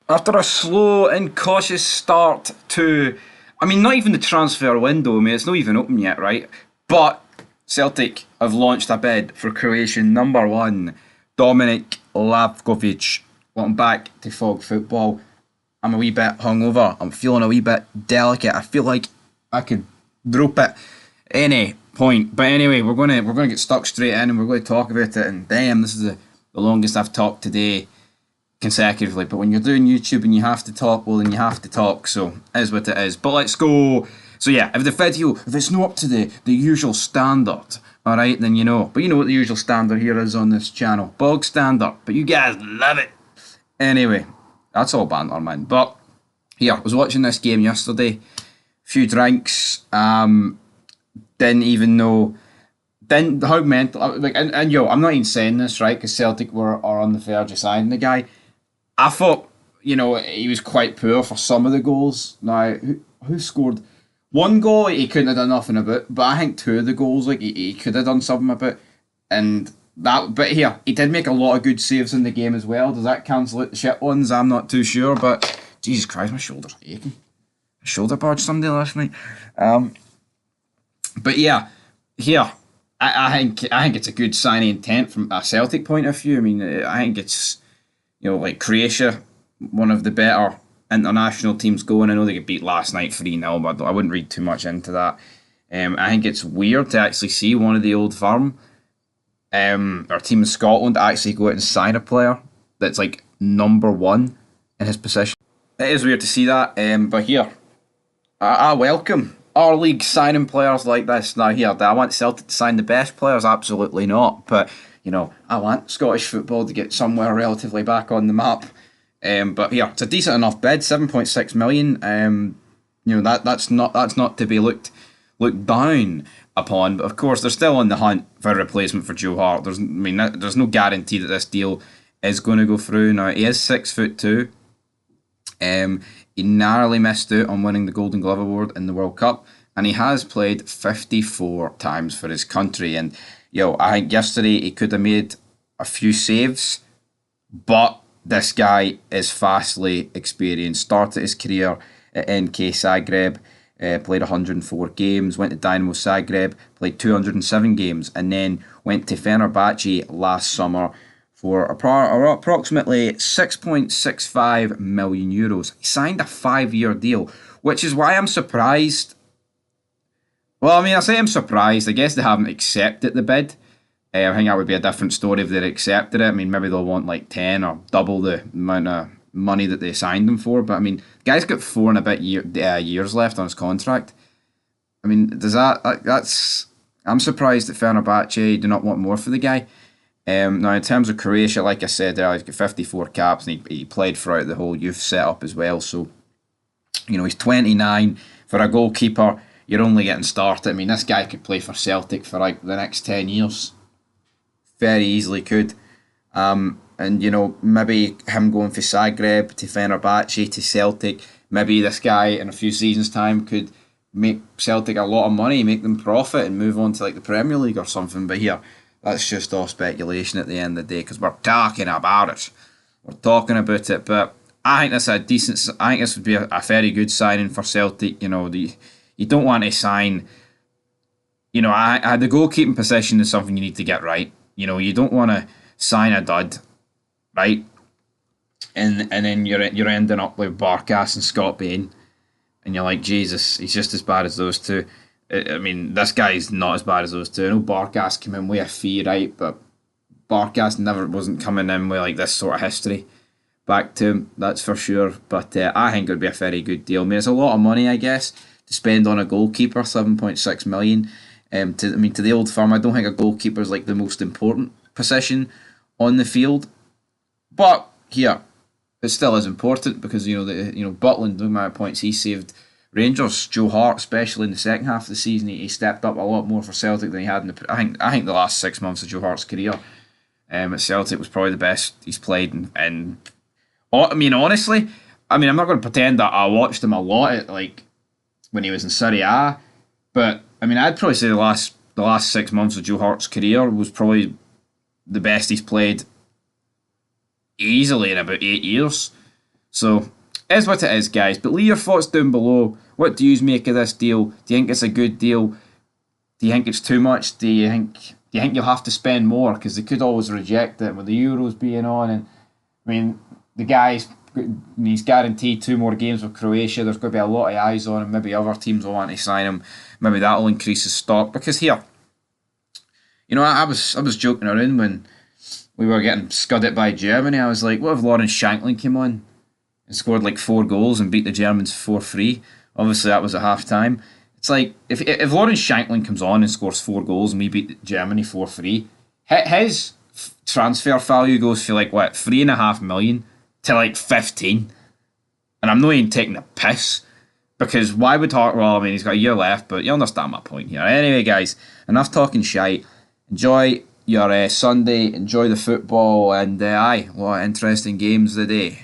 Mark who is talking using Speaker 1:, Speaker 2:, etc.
Speaker 1: After a slow and cautious start to, I mean, not even the transfer window, I mean, it's not even open yet, right? But Celtic have launched a bid for Croatian number one, Dominik Livakovic. Welcome back to Fog Football. I'm a wee bit hungover. I'm feeling a wee bit delicate. I feel like I could drop it any point. But anyway, we're gonna get stuck straight in and we're going to talk about it. And damn, this is the longest I've talked today consecutively. But when you're doing YouTube and you have to talk, well, then you have to talk. So it is what it is. But let's go. So yeah, if the video, if it's not up to the usual standard, all right, then you know. But you know what the usual standard here is on this channel, bog standard. But you guys love it. Anyway, that's all banter, man. But here, I was watching this game yesterday. Few drinks. Didn't even know. Didn't how mental. Like, and yo, I'm not even saying this right because Celtic are on the verge of signing the guy. I thought, he was quite poor for some of the goals. Now, who scored? One goal he couldn't have done nothing about, but I think two of the goals, like, he could have done something about. And but here, he did make a lot of good saves in the game as well. Does that cancel out the shit ones? I'm not too sure, but Jesus Christ, my shoulder's aching. My shoulder barged Sunday last night. But yeah, here, I think it's a good signing intent from a Celtic point of view. I mean, I think it's, like Croatia, one of the better international teams going. I know they get beat last night 3-0, but I wouldn't read too much into that. I think it's weird to actually see one of the old firm, our team in Scotland, actually go out and sign a player that's like number one in his position. It is weird to see that, but here, I welcome our league signing players like this. Now here, do I want Celtic to sign the best players? Absolutely not. But, I want Scottish football to get somewhere relatively back on the map. But here, it's a decent enough bid, 7.6 million. That's not to be looked down upon. But of course, they're still on the hunt for a replacement for Joe Hart. There's no guarantee that this deal is going to go through. Now he is 6'2". He narrowly missed out on winning the Golden Glove Award in the World Cup, and he has played 54 times for his country. And I think yesterday he could have made a few saves, but this guy is vastly experienced. Started his career at NK Zagreb, played 104 games, went to Dynamo Zagreb, played 207 games, and then went to Fenerbahce last summer for approximately €6.65 million. He signed a 5-year deal, which is why I'm surprised. Well, I mean, I say I'm surprised. I guess they haven't accepted the bid. I think that would be a different story if they'd accepted it. I mean, maybe they'll want like 10 or double the amount of money that they signed him for. But I mean, the guy's got 4 and a bit years left on his contract. I mean, that's... I'm surprised that Fenerbahce do not want more for the guy. Now, in terms of Croatia, like I said, he's got 54 caps and he played throughout the whole youth setup as well. So, he's 29. For a goalkeeper, you're only getting started. I mean, this guy could play for Celtic for like the next 10 years. Very easily could. And, maybe him going from Zagreb to Fenerbahce to Celtic, maybe this guy in a few seasons' time could make Celtic a lot of money, make them profit and move on to like the Premier League or something. But here, that's just all speculation at the end of the day because we're talking about it. We're talking about it, but I think that's a decent. I think this would be a very good signing for Celtic. You don't want to sign. The goalkeeping position is something you need to get right. You don't want to sign a dud, right? And then you're ending up with Barkas and Scott Bain, and you're like, Jesus, he's just as bad as those two. I mean, this guy's not as bad as those two. I know Barkas came in with a fee, right? But Barkas never wasn't coming in with like this sort of history back to him, that's for sure. But I think it would be a very good deal. I mean, it's a lot of money, I guess, to spend on a goalkeeper, 7.6 million. To the old firm, I don't think a goalkeeper is like the most important position on the field. But here, it still is important because Butland, no matter points he saved Rangers. Joe Hart, especially in the second half of the season, he stepped up a lot more for Celtic than he had in I think the last 6 months of Joe Hart's career at Celtic was probably the best he's played. And honestly, I'm not going to pretend that I watched him a lot at, like when he was in Serie A, but I'd probably say the last 6 months of Joe Hart's career was probably the best he's played easily in about 8 years. So, is what it is, guys. But leave your thoughts down below. What do you make of this deal? Do you think it's a good deal? Do you think it's too much? Do you think you'll have to spend more? Because they could always reject it with the Euros being on. And I mean, he's guaranteed 2 more games with Croatia. There's going to be a lot of eyes on him. Maybe other teams will want to sign him. Maybe that'll increase his stock. Because here, I was joking around when we were getting scudded by Germany. I was like, what if Lawrence Shankland came on and scored like 4 goals and beat the Germans 4-3? Obviously, that was at half time. It's like, if Lawrence Shankland comes on and scores 4 goals and we beat Germany 4-3, his transfer value goes from like, what, 3.5 million to like 15. And I'm not even taking the piss. Because why would well, I mean, he's got a year left, but you understand my point here. Anyway, guys, enough talking shite. Enjoy your Sunday, enjoy the football, and a lot of interesting games today.